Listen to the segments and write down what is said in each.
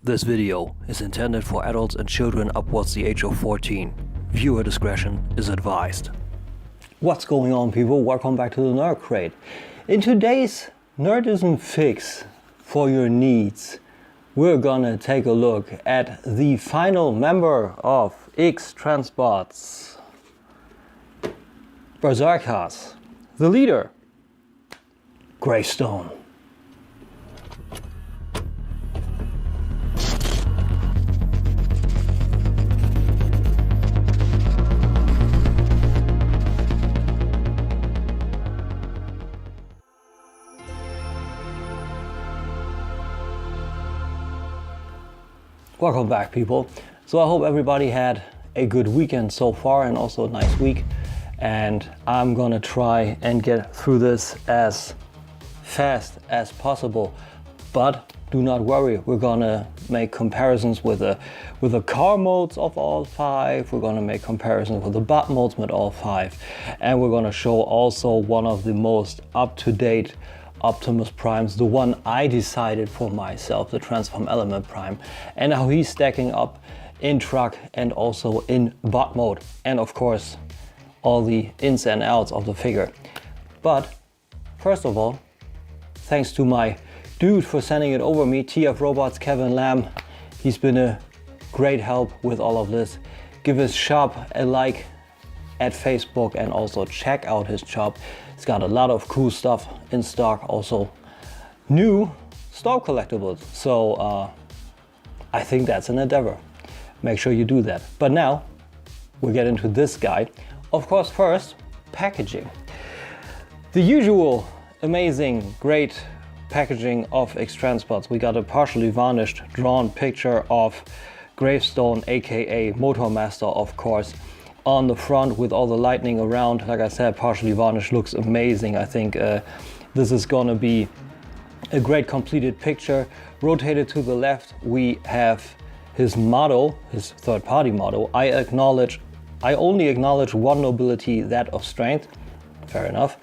This video is intended for adults and children upwards the age of 14. Viewer discretion is advised. What's going on, people? Welcome back to the Nerd Crate. In today's Nerdism Fix for your needs, we're gonna take a look at the final member of X-Transbots Berserkars, the leader, Gravestone. Welcome back, people. So I hope everybody had a good weekend so far and also a nice week. And I'm gonna try and get through this as fast as possible. But do not worry, we're gonna make comparisons with the car modes of all 5. We're gonna make comparisons with the bot modes with all 5. And we're gonna show also one of the most up-to-date Optimus Primes, the one I decided for myself, the Transform Element Prime, and how he's stacking up in truck and also in bot mode, and of course all the ins and outs of the figure. But first of all, thanks to my dude for sending it over me, TF Robots Kevin Lamb. He's been a great help with all of this. Give his shop a like at Facebook and also check out his shop. It's got a lot of cool stuff in stock, also new stock collectibles. So I think that's an endeavor. Make sure you do that. But now we'll get into this guy. Of course, first, packaging. The usual amazing, great packaging of X-Transbots. We got a partially varnished drawn picture of Gravestone AKA Motormaster, of course, on the front with all the lightning around. Like I said, partially varnished, looks amazing. I think this is gonna be a great completed picture. Rotated to the left, we have his model, his third-party model. I only acknowledge one nobility, that of strength. Fair enough.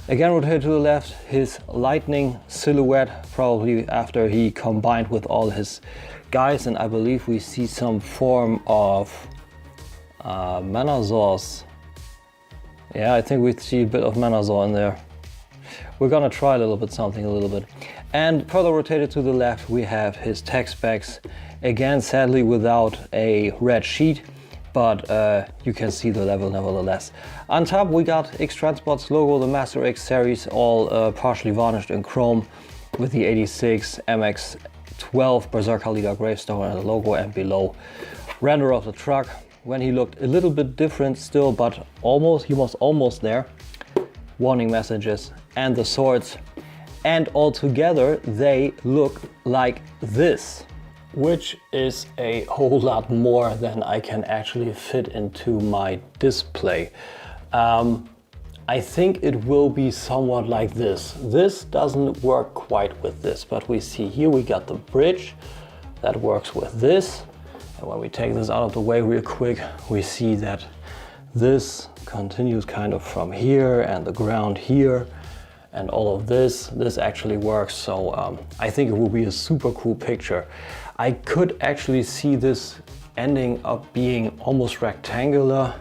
Again, rotated to the left, his lightning silhouette, probably after he combined with all his guys, and I believe we see some form of Manazors. Yeah, I think we see a bit of Manazor in there. We're gonna try a little bit. And further rotated to the left, we have his tech specs. Again, sadly without a red sheet, but you can see the level nevertheless. On top, we got X-Transbots logo, the Master X series, all partially varnished in chrome with the 86 MX-12 Berserker Leader Gravestone and the logo, and below render of the truck, when he looked a little bit different still, but he was almost there. Warning messages and the swords, and all together they look like this, which is a whole lot more than I can actually fit into my display. I think it will be somewhat like this. This doesn't work quite with this, but we see here we got the bridge that works with this. And when we take this out of the way real quick, we see that this continues kind of from here and the ground here and all of this. This actually works, so I think it will be a super cool picture. I could actually see this ending up being almost rectangular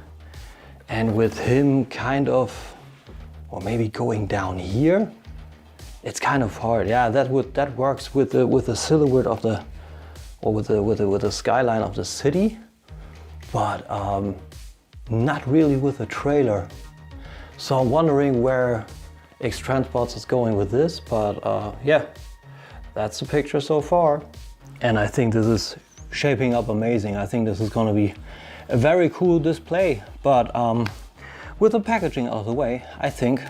and with him kind of, or maybe going down here. It's kind of hard. Yeah, that works with the silhouette of the, or with the skyline of the city, but not really with the trailer. So I'm wondering where X-Transbots is going with this, but yeah, that's the picture so far. And I think this is shaping up amazing. I think this is gonna be a very cool display, but with the packaging out of the way, I think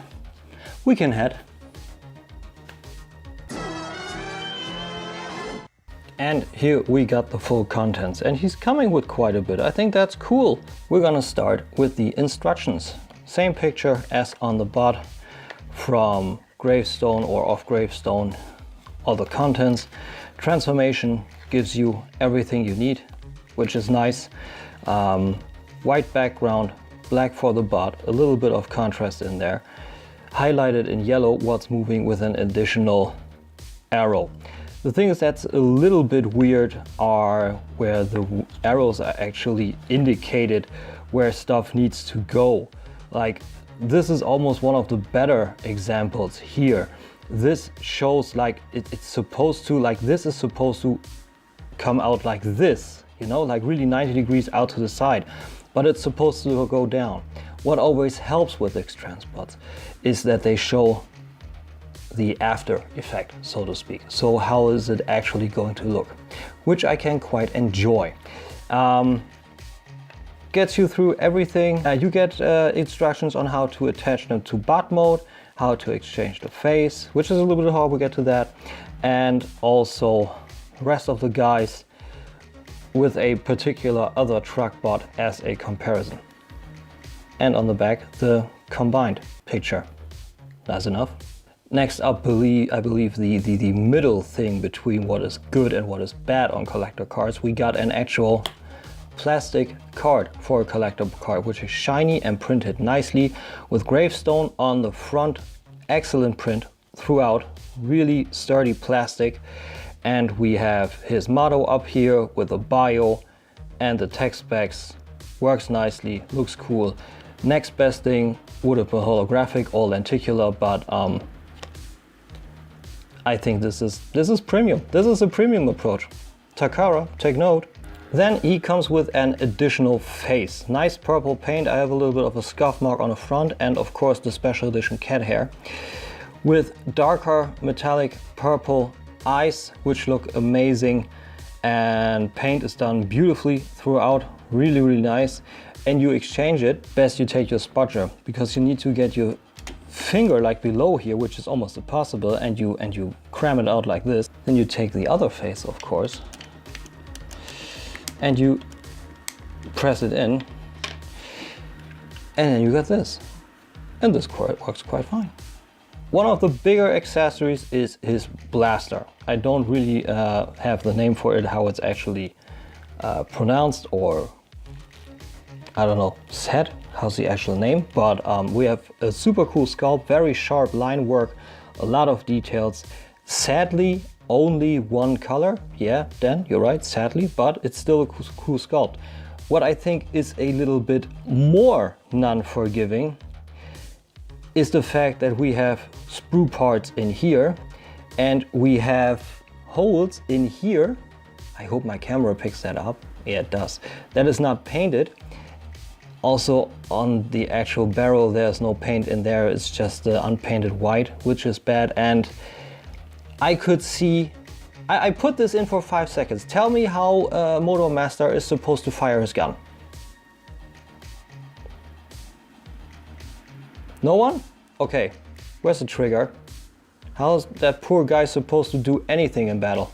we can head. And here we got the full contents, and he's coming with quite a bit. I think that's cool. We're gonna start with the instructions. Same picture as on the bot from Gravestone or off Gravestone. All the contents. Transformation gives you everything you need, which is nice. White background, black for the bot, a little bit of contrast in there. Highlighted in yellow what's moving with an additional arrow. The things that's a little bit weird are where the arrows are actually indicated where stuff needs to go. Like, this is almost one of the better examples here. This shows like it's supposed to, like this is supposed to come out like this, you know, like really 90 degrees out to the side, but it's supposed to go down. What always helps with X-Transbots is that they show the after effect, so to speak. So how is it actually going to look? Which I can quite enjoy. Gets you through everything. You get instructions on how to attach them to bot mode, how to exchange the face, which is a little bit hard, we'll get to that. And also the rest of the guys with a particular other truck bot as a comparison. And on the back, the combined picture. That's enough. Next up, I believe the middle thing between what is good and what is bad on collector cards, we got an actual plastic card for a collector card, which is shiny and printed nicely with Gravestone on the front. Excellent print throughout, really sturdy plastic. And we have his motto up here with a bio and the text specs. Works nicely, looks cool. Next best thing would have been holographic or lenticular, but I think this is premium. This is a premium approach. Takara, take note. Then he comes with an additional face. Nice purple paint. I have a little bit of a scuff mark on the front, and of course the special edition cat hair with darker metallic purple eyes, which look amazing, and paint is done beautifully throughout. Really, really nice. And you exchange it, best you take your spudger, because you need to get your finger like below here, which is almost impossible, and you cram it out like this. Then you take the other face, of course, and you press it in, and then you got this. And this works quite fine. One of the bigger accessories is his blaster. I don't really have the name for it, how it's actually pronounced, or I don't know, said, how's the actual name, but we have a super cool sculpt, very sharp line work, a lot of details. Sadly, only one color. Yeah, Dan, you're right, sadly, but it's still a cool sculpt. What I think is a little bit more non-forgiving is the fact that we have sprue parts in here and we have holes in here. I hope my camera picks that up. Yeah, it does. That is not painted. Also on the actual barrel, there's no paint in there. It's just the unpainted white, which is bad. And I could see, I put this in for 5 seconds. Tell me how Motormaster is supposed to fire his gun. No one? Okay, where's the trigger? How's that poor guy supposed to do anything in battle?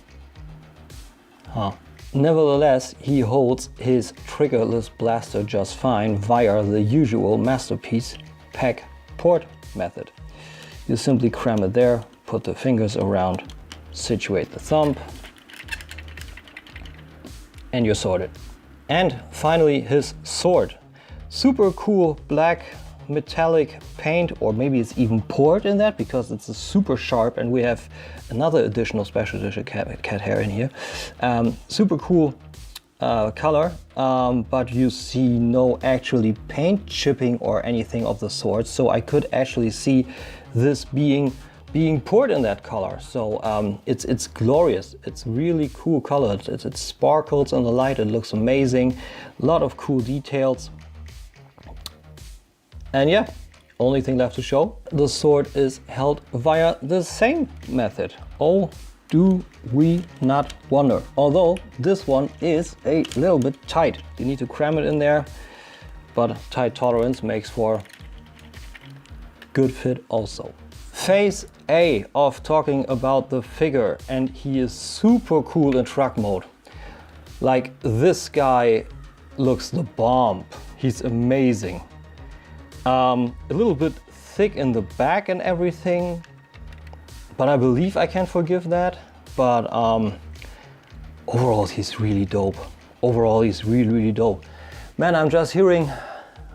Huh. Nevertheless, he holds his triggerless blaster just fine via the usual masterpiece pack port method. You simply cram it there, put the fingers around, situate the thumb, and you're sorted. And finally, his sword. Super cool black metallic paint, or maybe it's even poured in that because it's a super sharp, and we have another additional special edition cat hair in here. Super cool color, but you see no actually paint chipping or anything of the sort, so I could actually see this being poured in that color. So it's glorious. It's really cool color. It sparkles in the light. It looks amazing. A lot of cool details. And yeah, only thing left to show. The sword is held via the same method. Oh, do we not wonder? Although this one is a little bit tight. You need to cram it in there, but tight tolerance makes for good fit also. Phase A of talking about the figure, and he is super cool in truck mode. Like, this guy looks the bomb. He's amazing. A little bit thick in the back and everything, but I believe I can forgive that. But overall, he's really dope. Overall, he's really, really dope. Man, I'm just hearing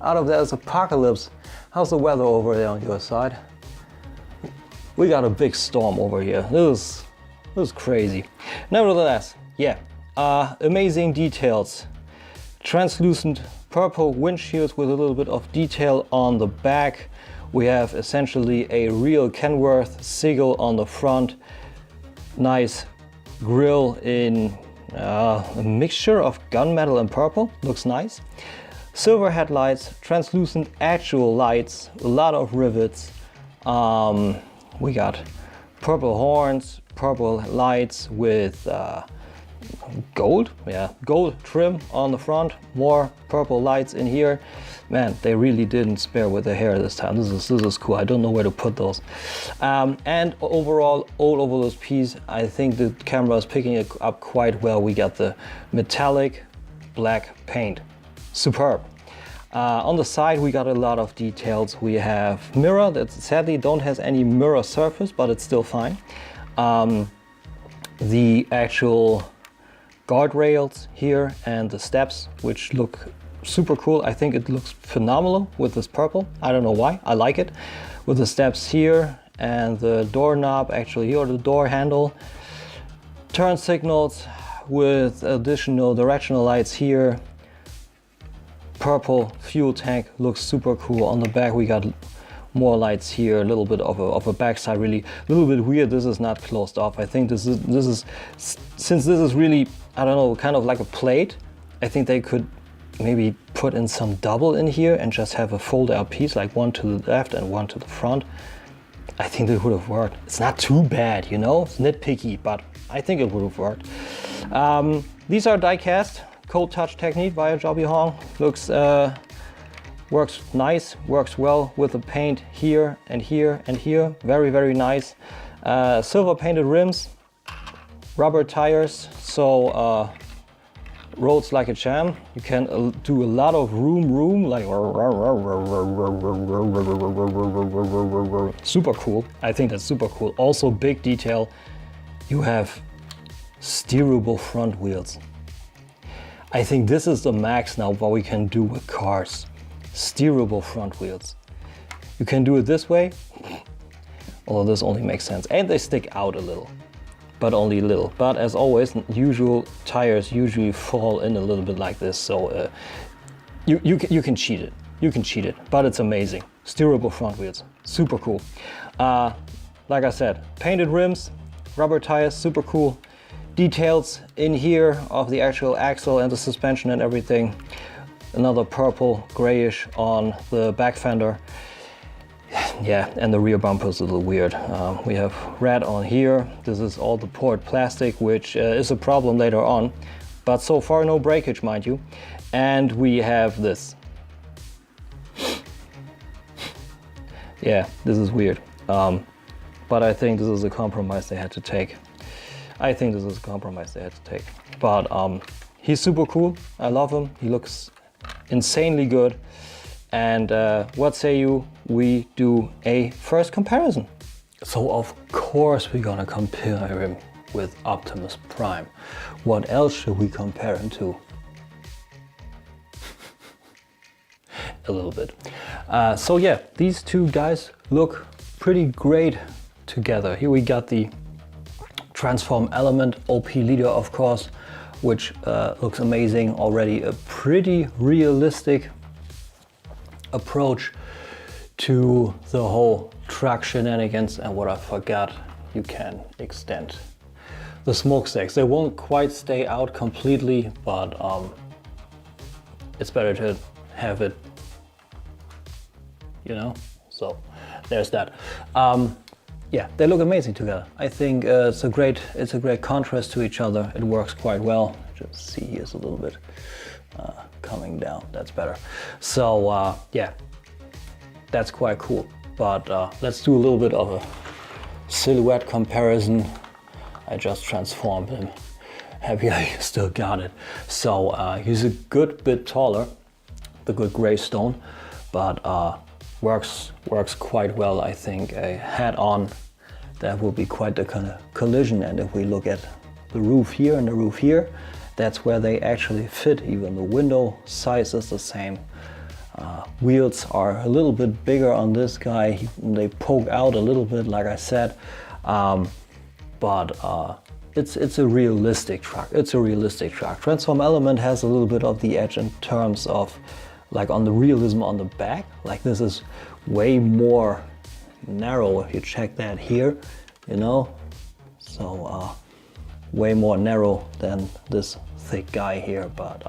out of there's apocalypse. How's the weather over there on your side? We got a big storm over here. This was crazy. Nevertheless, yeah, amazing details. Translucent purple windshields with a little bit of detail on the back. We have essentially a real Kenworth sigil on the front. Nice grille in a mixture of gunmetal and purple, looks nice. Silver headlights, translucent actual lights, a lot of rivets. We got purple horns, purple lights with gold, yeah, gold trim on the front, more purple lights in here. Man, they really didn't spare with the hair this time. This is cool. I don't know where to put those. And overall, all over this piece, I think the camera is picking it up quite well. We got the metallic black paint. Superb. On the side, we got a lot of details. We have mirror that sadly don't have any mirror surface, but it's still fine. The actual guardrails here and the steps, which look super cool. I think it looks phenomenal with this purple. I don't know why, I like it. With the steps here and the doorknob actually here, the door handle. Turn signals with additional directional lights here. Purple fuel tank looks super cool. On the back we got more lights here, a little bit of a backside, really a little bit weird. This is not closed off. I think this is since this is really, I don't know, kind of like a plate. I think they could maybe put in some double in here and just have a fold out piece, like one to the left and one to the front. I think that would have worked. It's not too bad, you know, it's nitpicky, but I think it would have worked. These are die cast, cold touch technique via Jobby Hong. Looks, works nice, works well with the paint here and here and here. Very, very nice. Silver painted rims, rubber tires, so roads like a champ. You can do a lot of room, like super cool. I think that's super cool. Also big detail, you have steerable front wheels. I think this is the max now what we can do with cars. Steerable front wheels. You can do it this way, although this only makes sense. And they stick out a little, but only a little. But as always, usual tires usually fall in a little bit like this. So you can cheat it. You can cheat it, but it's amazing. Steerable front wheels, super cool. Like I said, painted rims, rubber tires, super cool. Details in here of the actual axle and the suspension and everything. Another purple grayish on the back fender. Yeah, and the rear bumper is a little weird. We have red on here. This is all the poured plastic, which is a problem later on, but so far no breakage, mind you. And we have this. Yeah, this is weird, but I think this is a compromise they had to take. I think this is a compromise they had to take. But he's super cool. I love him. He looks insanely good. And what say you, we do a first comparison. So of course we're gonna compare him with Optimus Prime. What else should we compare him to? A little bit. So yeah, these two guys look pretty great together. Here we got the transform element, OP leader of course, which looks amazing already. A pretty realistic approach to the whole truck shenanigans. And what I forgot, you can extend the smokestacks. They won't quite stay out completely, but it's better to have it, you know, so there's that. Yeah, they look amazing together. I think it's a great contrast to each other. It works quite well. Just see here's a little bit coming down. That's better. So yeah, that's quite cool. But let's do a little bit of a silhouette comparison. I just transformed him. Happy I still got it. So he's a good bit taller, the good Gravestone, but works quite well. I think a head-on, that will be quite the kind of collision. And if we look at the roof here and the roof here, that's where they actually fit. Even the window size is the same. Wheels are a little bit bigger on this guy. They poke out a little bit, like I said. But it's a realistic truck. It's a realistic truck. Transform element has a little bit of the edge in terms of like on the realism on the back. Like this is way more narrow if you check that here, you know. So way more narrow than this thick guy here, but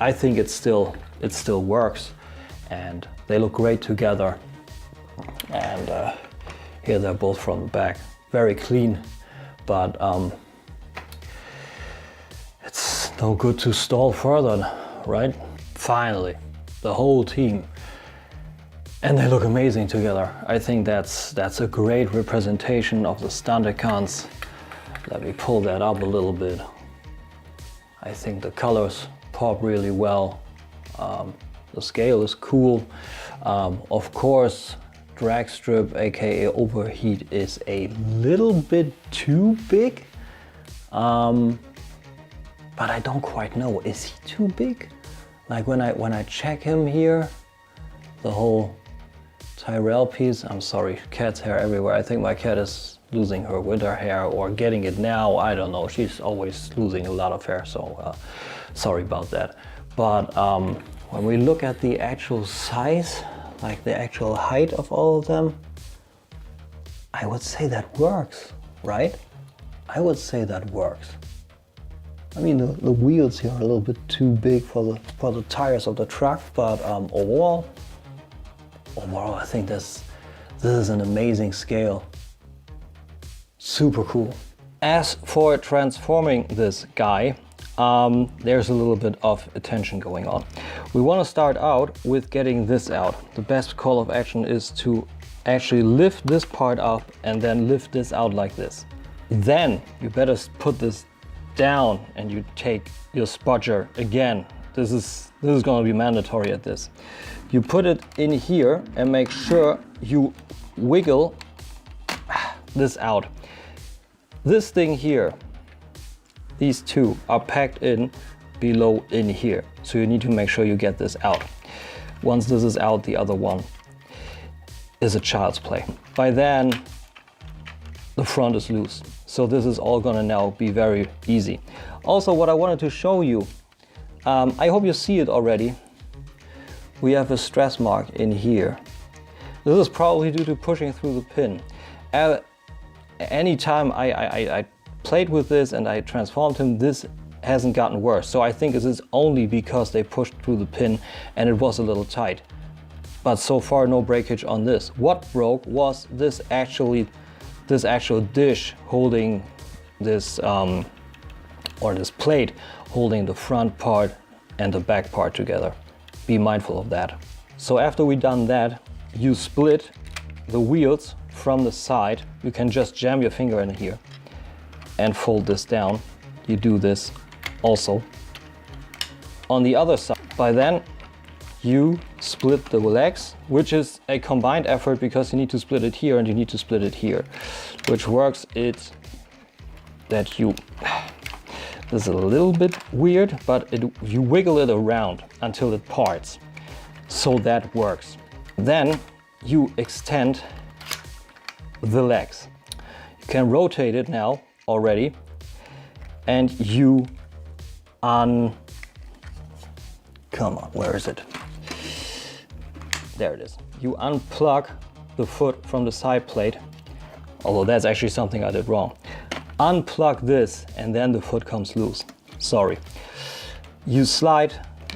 I think it still works, and they look great together. And here they're both from the back, very clean, but it's no good to stall further, right? Finally, the whole team, and they look amazing together. I think that's a great representation of the Stunticons. Let me pull that up a little bit. I think the colors pop really well. The scale is cool. Of course, drag strip aka overheat is a little bit too big, but I don't quite know, is he too big? Like when I check him here, the whole Tyrell piece, I'm sorry, cat's hair everywhere. I think my cat is losing her winter hair or getting it now, I don't know. She's always losing a lot of hair, so sorry about that. But when we look at the actual size, like the actual height of all of them, I would say that works, right? I would say that works. I mean, the wheels here are a little bit too big for the tires of the truck, but overall, I think this is an amazing scale. Super cool. As for transforming this guy, there's a little bit of attention going on. We want to start out with getting this out. The best call of action is to actually lift this part up and then lift this out like this. Then you better put this down and you take your spudger again. This is going to be mandatory at this. You put it in here and make sure you wiggle this out. This thing here, these two are packed in below in here. So you need to make sure you get this out. Once this is out, the other one is a child's play. By then, the front is loose. So this is all gonna now be very easy. Also, what I wanted to show you, I hope you see it already. We have a stress mark in here. This is probably due to pushing through the pin. Anytime I played with this and I transformed him, this hasn't gotten worse. So I think this is only because they pushed through the pin and it was a little tight. But so far, no breakage on this. What broke was this actual dish holding this, or this plate holding the front part and the back part together. Be mindful of that. So after we've done that, you split the wheels from the side. You can just jam your finger in here and fold this down. You do this also on the other side. By then, you split the legs, which is a combined effort because you need to split it here and you need to split it here. Which works is that you, this is a little bit weird, but you wiggle it around until it parts. So that works. Then you extend the legs. You can rotate it now already, and you come on, where is it? There it is. You unplug the foot from the side plate, although that's actually something I did wrong. Unplug this and then the foot comes loose. Sorry. You slide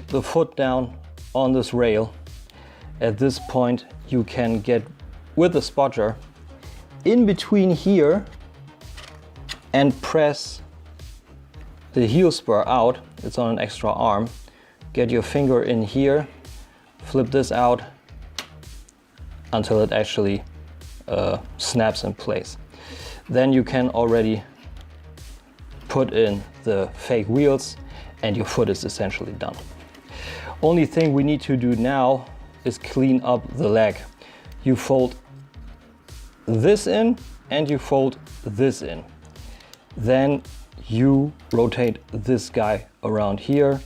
the foot down on this rail. At this point you can get with the spudger in between here and press the heel spur out. It's on an extra arm. Get your finger in here, flip this out until it actually snaps in place. Then you can already put in the fake wheels and your foot is essentially done. Only thing we need to do now is clean up the leg. You fold this in and you fold this in. Then you rotate this guy around here,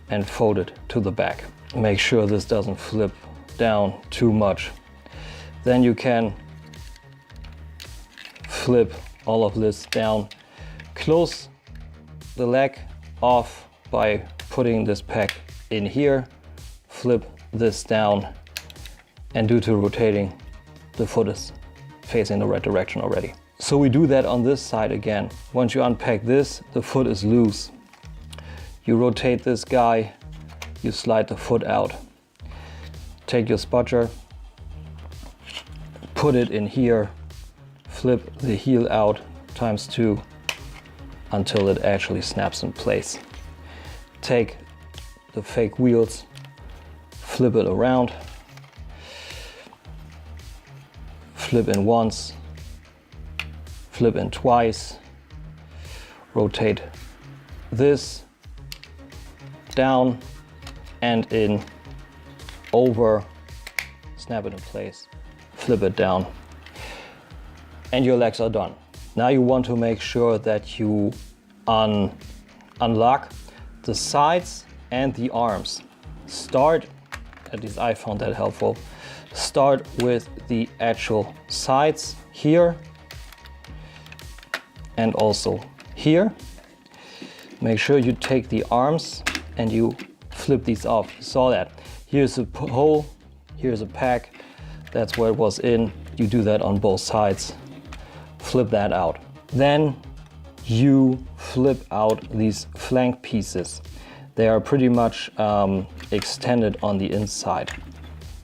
and fold it to the back. Make sure this doesn't flip down too much. Then you can flip all of this down. Close the leg off by putting this peg in here, flip this down, and due to rotating, the foot is facing the right direction already. So we do that on this side again. Once you unpack this, the foot is loose. You rotate this guy, you slide the foot out. Take your spotter, put it in here, flip the heel out ×2 until it actually snaps in place. Take the fake wheels, flip it around, flip in once, flip in twice, rotate this down and in, over, snap it in place, flip it down, and your legs are done. Now you want to make sure that you unlock the sides and the arms. Start, at least I found that helpful, start with the actual sides here and also here. Make sure you take the arms and you flip these off. You saw that. Here's a hole, here's a pack, that's where it was in. You do that on both sides. Flip that out. Then you flip out these flank pieces. They are pretty much extended on the inside.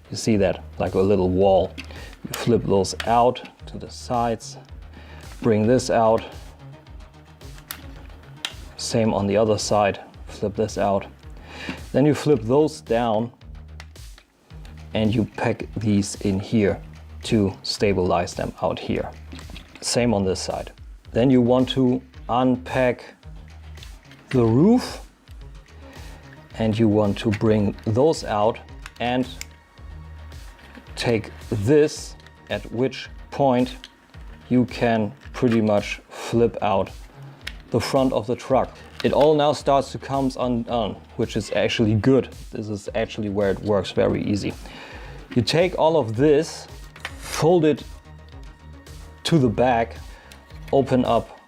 You see that, like a little wall. You flip those out to the sides, bring this out. Same on the other side, flip this out. Then you flip those down and you pack these in here to stabilize them out here. Same on this side. Then you want to unpack the roof and you want to bring those out and take this, at which point you can pretty much flip out the front of the truck. It all now starts to come undone, which is actually good. This is actually where it works very easy. You take all of this, fold it to the back, open up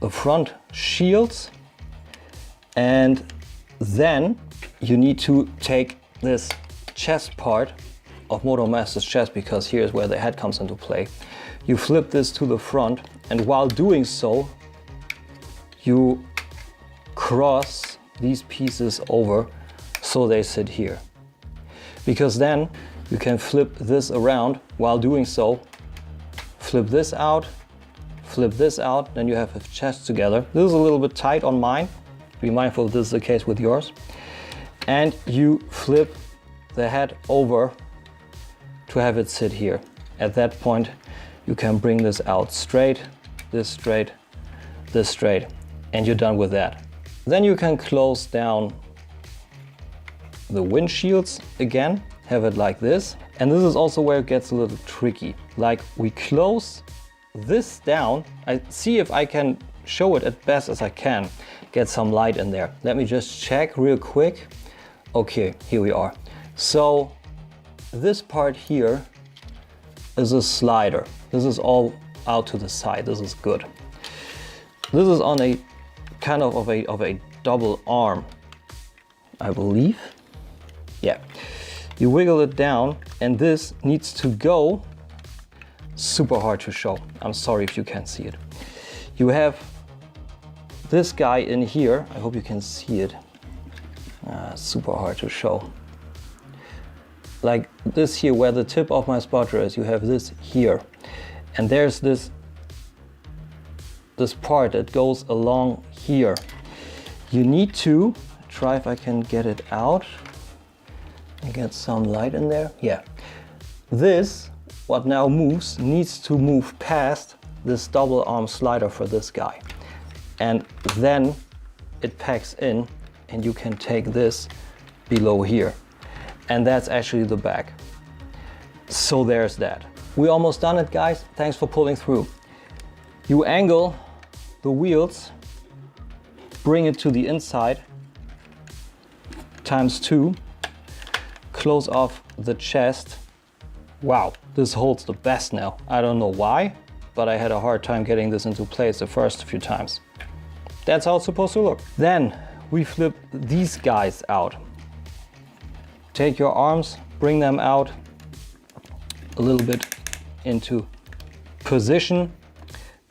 the front shields, and then you need to take this chest part of Motormaster's chest, because here's where the head comes into play. You flip this to the front, and while doing so, you cross these pieces over so they sit here. Because then you can flip this around while doing so. Flip this out, then you have the chest together. This is a little bit tight on mine. Be mindful if this is the case with yours. And you flip the head over to have it sit here. At that point, you can bring this out straight, this straight, this straight, and you're done with that. Then you can close down the windshields again, have it like this. And this is also where it gets a little tricky. Like, we close this down. I see if I can show it as best as I can, get some light in there. Let me just check real quick. Okay, here we are. So this part here is a slider. This is all out to the side. This is good. This is on a kind of a double arm, I believe. Yeah. You wiggle it down, and this needs to go. Super hard to show. I'm sorry if you can't see it. You have this guy in here. I hope you can see it. Super hard to show. Like this here, where the tip of my spotter is, you have this here. And there's this part that goes along here. You need to try if I can get it out and get some light in there. Yeah. This, what now moves, needs to move past this double arm slider for this guy. And then it packs in, and you can take this below here. And that's actually the back. So there's that. We're almost done it, guys. Thanks for pulling through. You angle the wheels, bring it to the inside, ×2, close off the chest. Wow, this holds the best now. I don't know why, but I had a hard time getting this into place the first few times. That's how it's supposed to look. Then we flip these guys out. Take your arms, bring them out a little bit into position.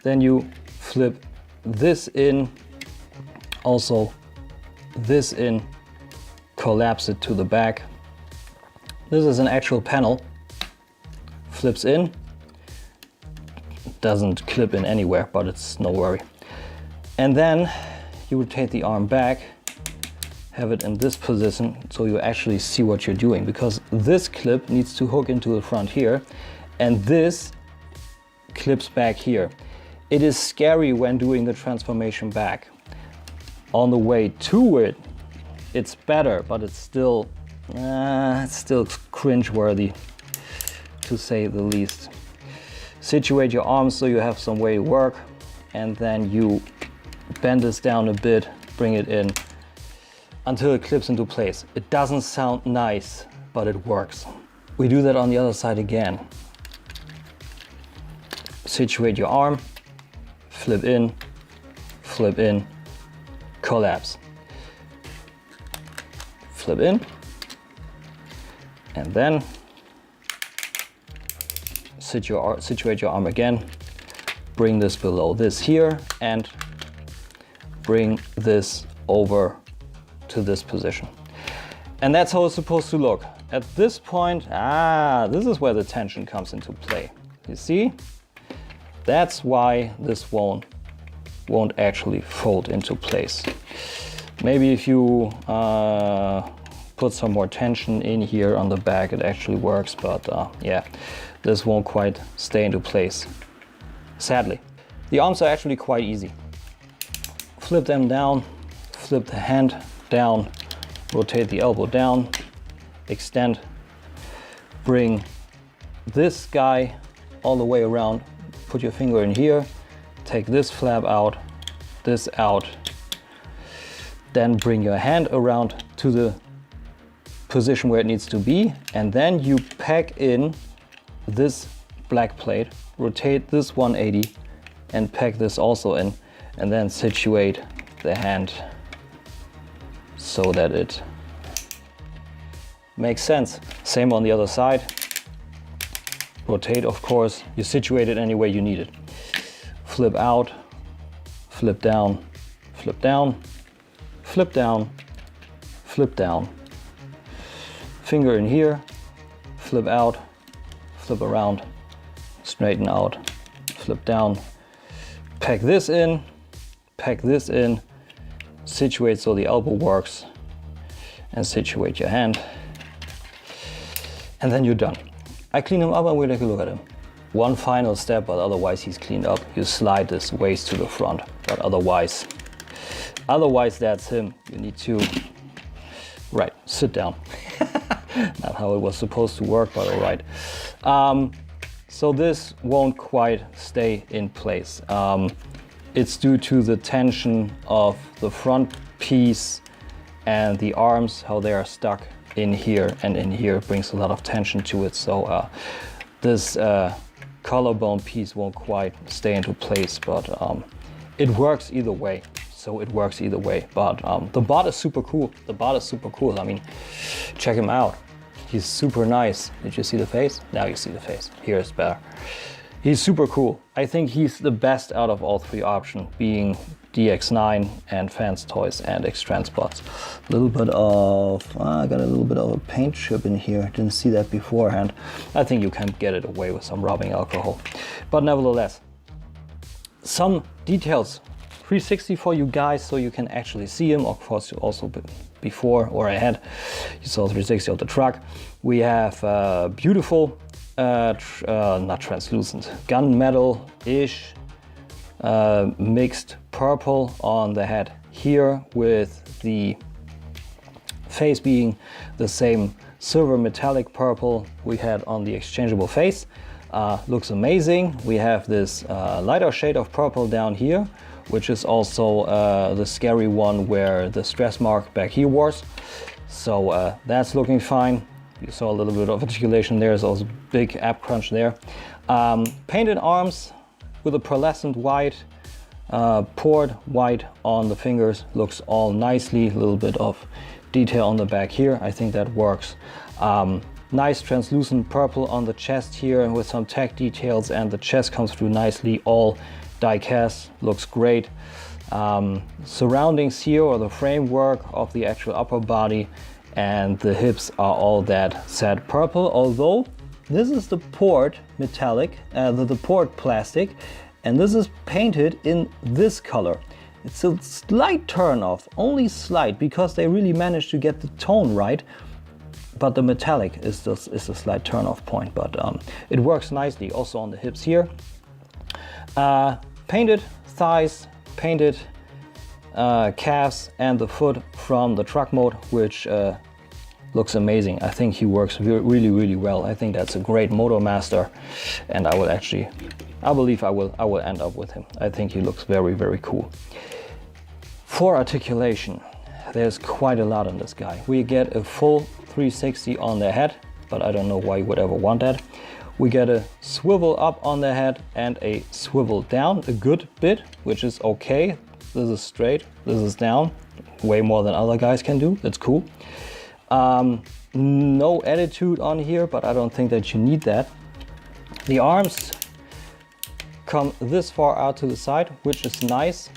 Then you flip this in, also this in, collapse it to the back. This is an actual panel. Flips in. Doesn't clip in anywhere, but it's no worry. And then you rotate the arm back, have it in this position so you actually see what you're doing, because this clip needs to hook into the front here and this clips back here. It is scary when doing the transformation back. On the way to it, it's better, but it's still cringe-worthy, to say the least. Situate your arms so you have some way to work, and then you bend this down a bit, bring it in until it clips into place. It doesn't sound nice, but it works. We do that on the other side again. Situate your arm, flip in, collapse. Flip in, and then situate your arm again, bring this below this here, and bring this over to this position. And that's how it's supposed to look. At this point, this is where the tension comes into play. You see? That's why this won't actually fold into place. Maybe if you put some more tension in here on the back, it actually works, but yeah, this won't quite stay into place, sadly. The arms are actually quite easy. Flip them down, flip the hand down, rotate the elbow down, extend, bring this guy all the way around, put your finger in here, take this flap out, this out, then bring your hand around to the position where it needs to be, and then you pack in this black plate, rotate this 180 and pack this also in, and then situate the hand so that it makes sense. Same on the other side. Rotate, of course, you situate it any way you need it. Flip out, flip down, flip down, flip down, flip down. Finger in here, flip out, flip around, straighten out, flip down, pack this in, situate so the elbow works, and situate your hand. And then you're done. I clean him up and we'll take a look at him. One final step, but otherwise he's cleaned up. You slide this waist to the front, but otherwise that's him. You need to, right, sit down. Not how it was supposed to work, but all right. So this won't quite stay in place. It's due to the tension of the front piece and the arms, how they are stuck in here and in here. It brings a lot of tension to it. So this collarbone piece won't quite stay into place, but it works either way. So it works either way. But the bot is super cool. I mean, check him out. He's super nice. Did you see the face? Now you see the face. Here it's better. He's super cool. I think he's the best out of all three options, being DX9 and Fans Toys and X-Transbots. A little bit of, I got a little bit of a paint chip in here. Didn't see that beforehand. I think you can get it away with some rubbing alcohol. But nevertheless, some details. 360 for you guys so you can actually see him. Of course, you also before or ahead, you saw 360 of the truck. We have beautiful, not translucent, gunmetal-ish mixed purple on the head here, with the face being the same silver metallic purple we had on the exchangeable face. Looks amazing. We have this lighter shade of purple down here, which is also the scary one where the stress mark back here was. So that's looking fine. You saw a little bit of articulation there. There's also big ab crunch there. Painted arms, with a pearlescent white, poured white on the fingers. Looks all nicely, a little bit of detail on the back here. I think that works. Nice translucent purple on the chest here with some tech details, and the chest comes through nicely, all die cast, looks great. Surroundings here, or the framework of the actual upper body, and the hips are all that sad purple, although this is the poured metallic, the poured plastic, and this is painted in this color. It's a slight turn off, only slight, because they really managed to get the tone right. But the metallic is a slight turn off point, but it works nicely also on the hips here. Painted thighs, painted calves, and the foot from the truck mode, which looks amazing. I think he works really, really well. I think that's a great Motormaster, and I believe I will end up with him. I think he looks very, very cool. For articulation, there's quite a lot on this guy. We get a full 360 on the head, but I don't know why you would ever want that. We get a swivel up on the head and a swivel down, a good bit, which is okay. This is straight, this is down, way more than other guys can do. That's cool. No attitude on here, but I don't think that you need that. The arms come this far out to the side, which is nice.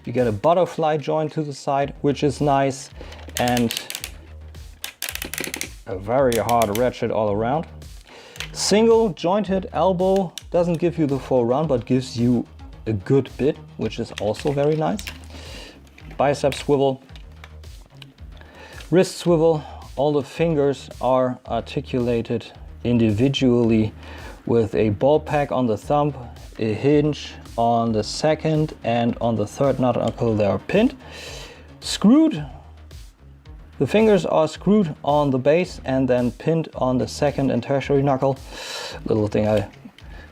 You get a butterfly joint to the side, which is nice, and a very hard ratchet all around. Single jointed elbow doesn't give you the full run, but gives you a good bit, which is also very nice. Bicep swivel, wrist swivel. All the fingers are articulated individually with a ball pack on the thumb, a hinge on the second, and on the third knuckle they are pinned. Screwed. The fingers are screwed on the base and then pinned on the second and tertiary knuckle. Little thing I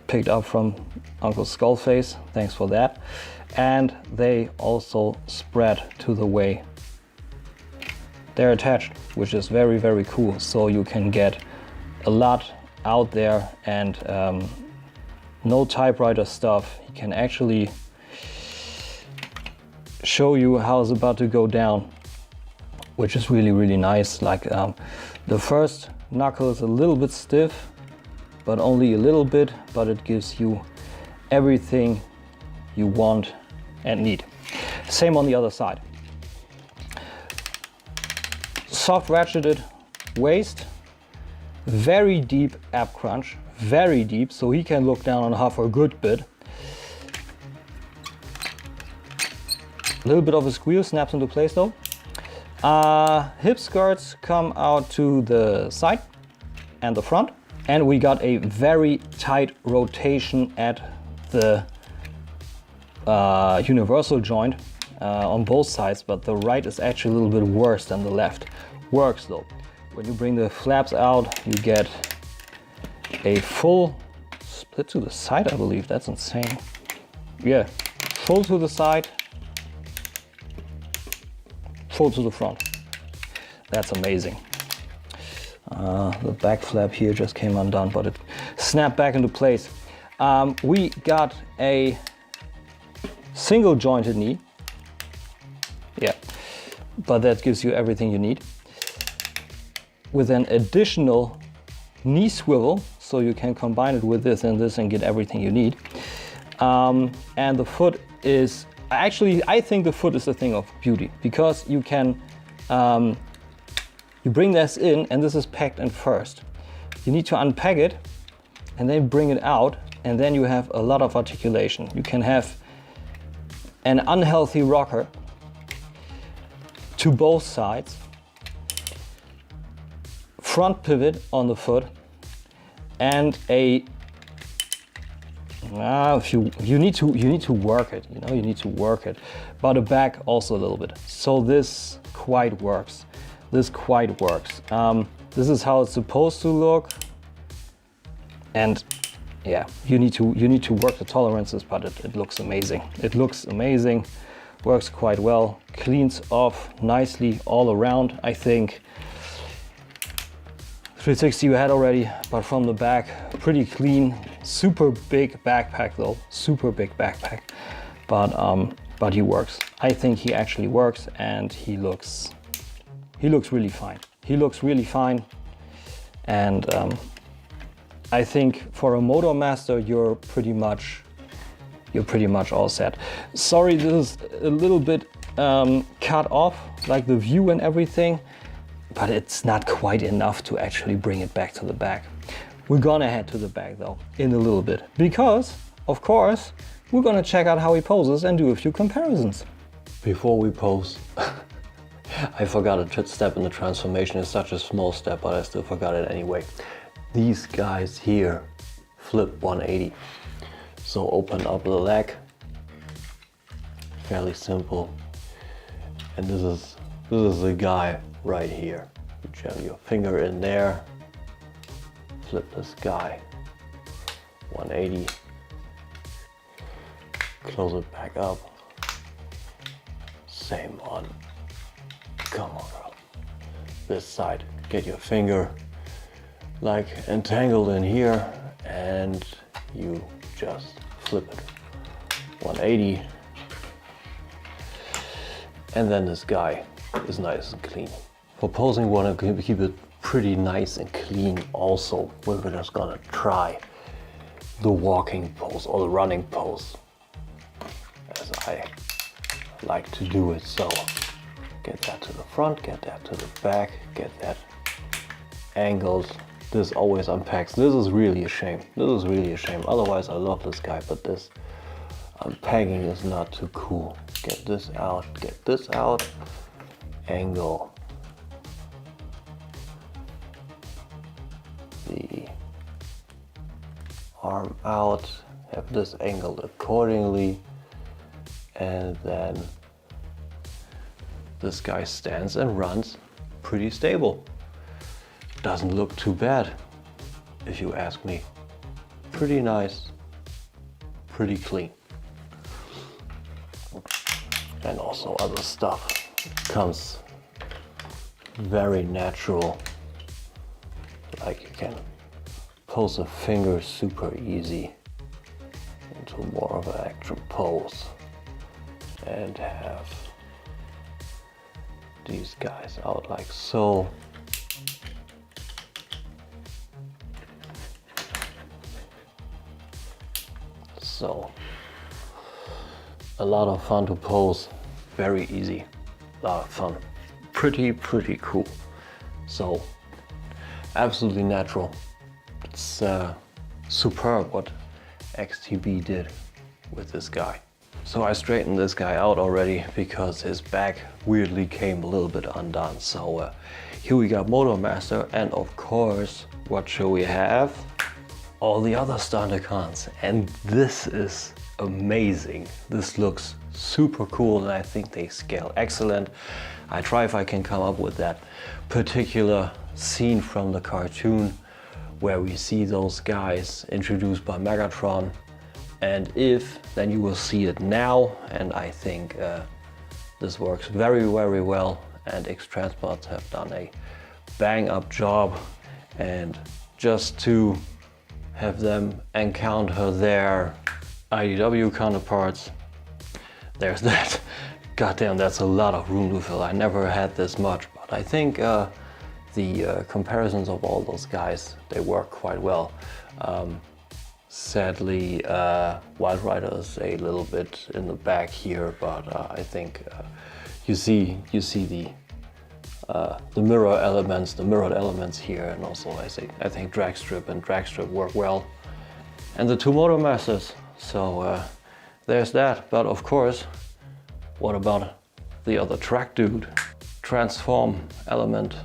picked up from Uncle Skullface, thanks for that. And they also spread to the way they're attached, which is very, very cool. So you can get a lot out there, and no typewriter stuff. He can actually show you how it's about to go down, which is really, really nice. Like the first knuckle is a little bit stiff, but only a little bit, but it gives you everything you want and need. Same on the other side. Soft ratcheted waist, very deep ab crunch, very deep, so he can look down on her for a good bit. A little bit of a squeal, snaps into place though. Hip skirts come out to the side and the front, and we got a very tight rotation at the universal joint on both sides, but the right is actually a little bit worse than the left. Works though. When you bring the flaps out, you get a full split to the side, I believe. That's insane. Yeah, full to the side, full to the front. That's amazing. The back flap here just came undone, but it snapped back into place. We got a single jointed knee. Yeah, but that gives you everything you need. With an additional knee swivel, so you can combine it with this and get everything you need. And the foot is, actually, I think the foot is a thing of beauty, because you can, you bring this in, and this is packed in first. You need to unpack it and then bring it out, and then you have a lot of articulation. You can have an unhealthy rocker to both sides, front pivot on the foot, and a you need to work it, you know, you need to work it, but the back also a little bit. So this quite works. This quite works. This is how it's supposed to look, and yeah, you need to work the tolerances, but it looks amazing. It looks amazing. Works quite well. Cleans off nicely all around. I think 360 you had already, but from the back, pretty clean. Super big backpack though, super big backpack. But he works. I think he actually works, and he looks really fine. He looks really fine, and I think for a Motormaster you're pretty much all set. Sorry, this is a little bit cut off, like the view and everything, but it's not quite enough to actually bring it back to the back. We're gonna head to the back though in a little bit, because of course we're gonna check out how he poses and do a few comparisons. Before we pose, I forgot a step in the transformation. It's such a small step, but I still forgot it anyway. These guys here flip 180. So open up the leg, fairly simple. And this is the guy right here. You jam your finger in there, flip this guy 180, close it back up. Same on, come on girl, this side. Get your finger like entangled in here, and you just flip it 180, and then this guy is nice and clean. For posing, we want to keep it pretty nice and clean also. We're just gonna try the walking pose or the running pose, as I like to do it. So get that to the front, get that to the back, get that angled. This always unpacks. This is really a shame. This is really a shame. Otherwise, I love this guy, but this unpacking is not too cool. Get this out, angle the arm out, have this angled accordingly, and then this guy stands and runs pretty stable. Doesn't look too bad, if you ask me. Pretty nice, pretty clean. And also other stuff comes very natural. Like you can pose a finger super easy into more of an actual pose, and have these guys out like so. So a lot of fun to pose, very easy, a lot of fun, pretty cool. So absolutely natural. It's superb what XTB did with this guy. So I straightened this guy out already because his back weirdly came a little bit undone. So here we got Motormaster, and of course, what shall we have? All the other Stunticons, and this is amazing. This looks super cool, and I think they scale excellent. I try if I can come up with that particular scene from the cartoon where we see those guys introduced by Megatron, and if, then you will see it now, and I think this works very well, and X-Transbots have done a bang up job. And just to have them encounter their IDW counterparts, there's that. Goddamn, that's a lot of room to fill. I never had this much, but I think the comparisons of all those guys, they work quite well. Sadly, Wild Rider is a little bit in the back here, but I think you see the mirror elements, the mirrored elements here, and also I think Dragstrip and Dragstrip work well, and the two Motormasters. So there's that. But of course, what about the other track dude? Transform element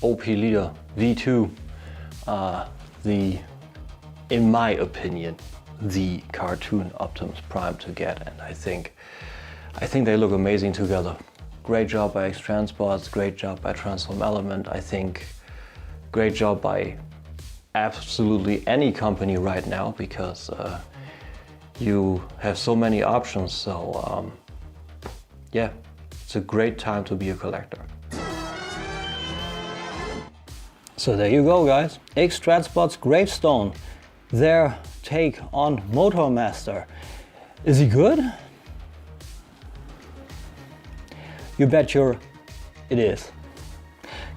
OP leader V2, in my opinion, the cartoon Optimus Prime to get, and I think they look amazing together. Great job by X-Transbots, great job by Transform Element. I think great job by absolutely any company right now, because you have so many options. So yeah, it's a great time to be a collector. So there you go, guys. X-Transbots Gravestone. Their take on Motormaster. Is he good? You bet it is.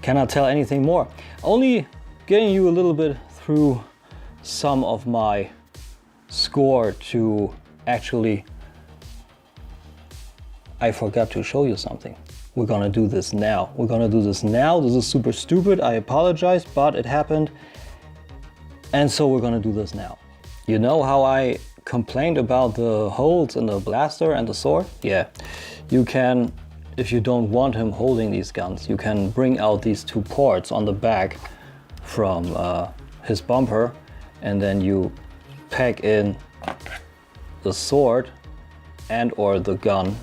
Cannot tell anything more. Only getting you a little bit through some of my score to actually... I forgot to show you something. We're gonna do this now. We're gonna do this now. This is super stupid. I apologize, but it happened. And so we're gonna do this now. You know how I complained about the holes in the blaster and the sword? Yeah, you can, if you don't want him holding these guns, you can bring out these two ports on the back from his bumper, and then you pack in the sword and or the gun,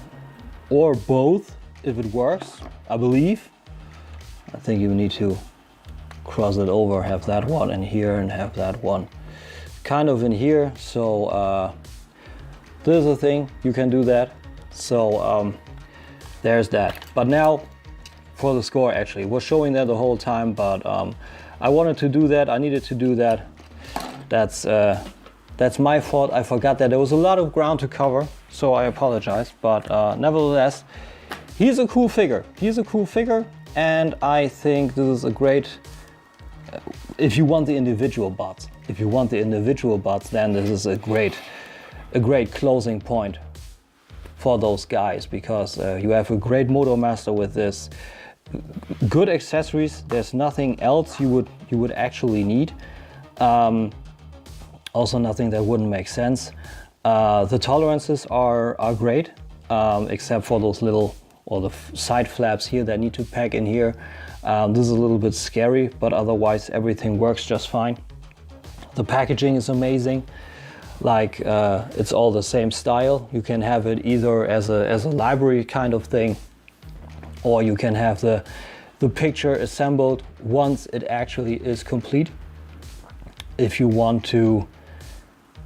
or both if it works, I believe. I think you need to cross it over, have that one in here and have that one kind of in here. So this is a thing, you can do that. So there's that. But now for the score, actually was showing that the whole time, but I wanted to do that, I needed to do that. That's my fault. I forgot that there was a lot of ground to cover, so I apologize. But nevertheless, he's a cool figure. He's a cool figure, and I think this is a great, if you want the individual bots. If you want the individual bots, then this is a great closing point for those guys, because you have a great Motormaster with this, good accessories. There's nothing else you would actually need. Also nothing that wouldn't make sense. The tolerances are great, except for those little, or the side flaps here that need to pack in here. This is a little bit scary, but otherwise everything works just fine. The packaging is amazing. Like it's all the same style. You can have it either as a library kind of thing, or you can have the picture assembled once it actually is complete. If you want to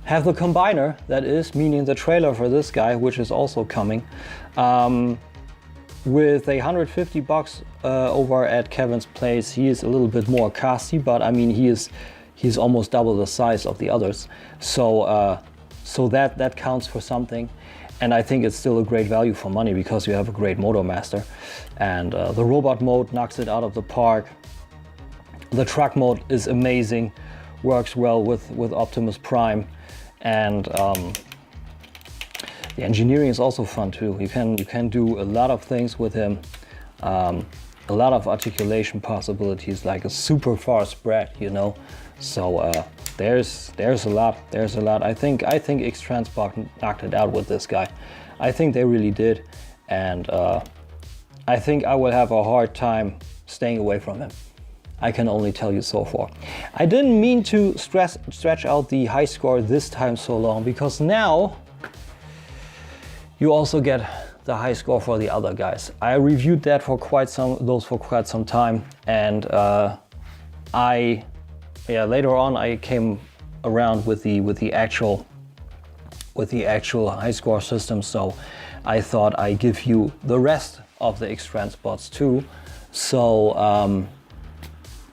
have the combiner, that is, meaning the trailer for this guy, which is also coming, with $150 over at Kevin's place. He is a little bit more casty, but I mean he's almost double the size of the others, so so that counts for something. And I think it's still a great value for money, because you have a great Motormaster, and the robot mode knocks it out of the park. The truck mode is amazing, works well with Optimus Prime, and the engineering is also fun too. You can do a lot of things with him, a lot of articulation possibilities, like a super far spread, you know. So there's a lot. I think X-Transbots knocked it out with this guy. I think they really did, and I think I will have a hard time staying away from him. I can only tell you so far. I didn't mean to stretch out the high score this time so long, because now you also get the high score for the other guys. I reviewed that for quite some time, and later on I came around with the actual high score system. So I thought I'd give you the rest of the X-Transbots too. So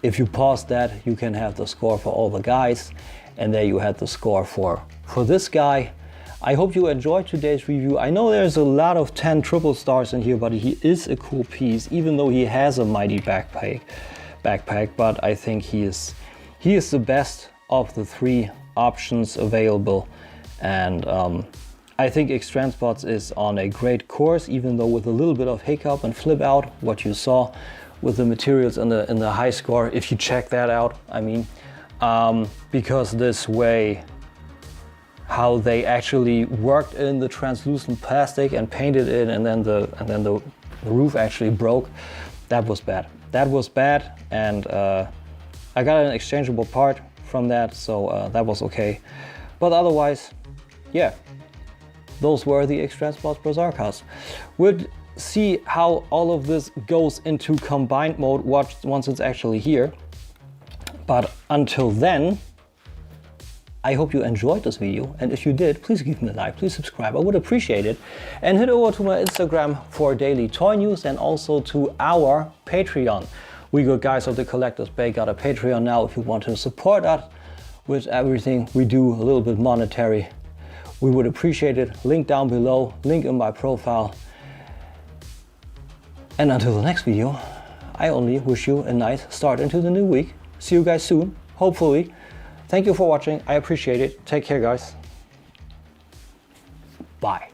if you pause that, you can have the score for all the guys, and there you had the score for this guy. I hope you enjoyed today's review. I know there's a lot of 10 triple stars in here, but he is a cool piece, even though he has a mighty backpack. But I think he is the best of the three options available, and I think X-Transbots is on a great course, even though with a little bit of hiccup and flip out, what you saw with the materials in the high score, if you check that out, I mean, because this way, how they actually worked in the translucent plastic and painted it, and then the roof actually broke, that was bad. That was bad, and I got an exchangeable part from that, so that was okay. But otherwise, yeah, those were the X-Transbots Berserkars. We'll see how all of this goes into combined mode once it's actually here. But until then, I hope you enjoyed this video, and if you did, please give me a like, please subscribe, I would appreciate it. And head over to my Instagram for daily toy news, and also to our Patreon. We good guys of the Collector's Bay got a Patreon now. If you want to support us with everything we do, a little bit monetary, we would appreciate it. Link down below, link in my profile. And until the next video, I only wish you a nice start into the new week. See you guys soon, hopefully. Thank you for watching, I appreciate it. Take care, guys. Bye.